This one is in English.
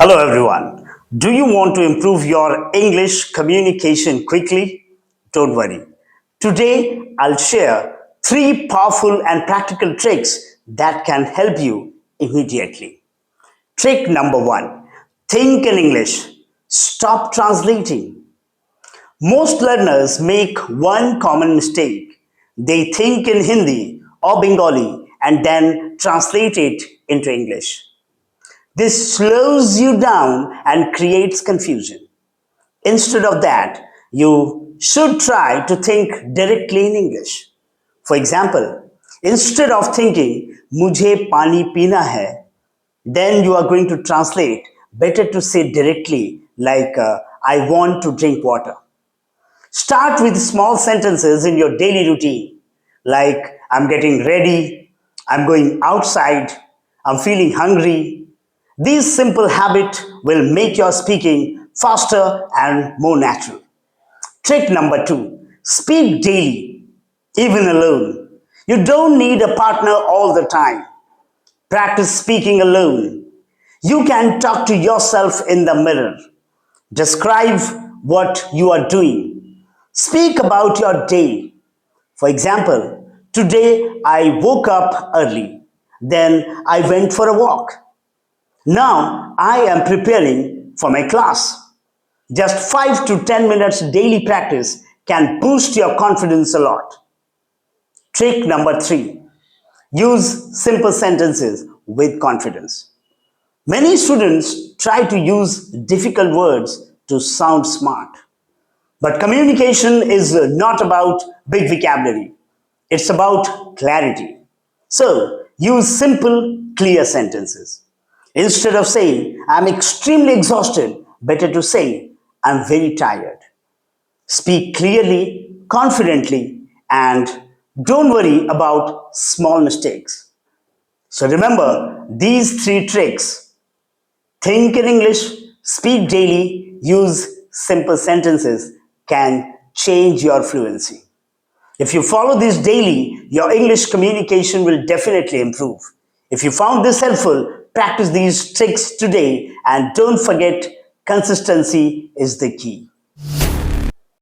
Hello everyone. Do you want to improve your English communication quickly? Don't worry. Today I'll share three powerful and practical tricks that can help you immediately. Trick number one, think in English. Stop translating. Most learners make one common mistake. They think in Hindi or Bengali and then translate it into English. This slows you down and creates confusion. Instead of that, you should try to think directly in English. For example, instead of thinking, "Mujhe pani pina hai," then you are going to translate better to say directly, like, "I want to drink water." Start with small sentences in your daily routine, like, "I'm getting ready," "I'm going outside," "I'm feeling hungry." These simple habits will make your speaking faster and more natural. Trick number two, speak daily, even alone. You don't need a partner all the time. Practice speaking alone. You can talk to yourself in the mirror. Describe what you are doing. Speak about your day. For example, today I woke up early. Then I went for a walk. Now I am preparing for my class. Just 5 to 10 minutes daily practice can boost your confidence a lot. Trick number three, use simple sentences with confidence. Many students try to use difficult words to sound smart. But communication is not about big vocabulary, it's about clarity. So use simple, clear sentences. Instead of saying, "I'm extremely exhausted," better to say, "I'm very tired." Speak clearly, confidently, and don't worry about small mistakes. So remember these three tricks: think in English, speak daily, use simple sentences can change your fluency. If you follow this daily, your English communication will definitely improve. If you found this helpful, practice these tricks today and don't forget consistency is the key.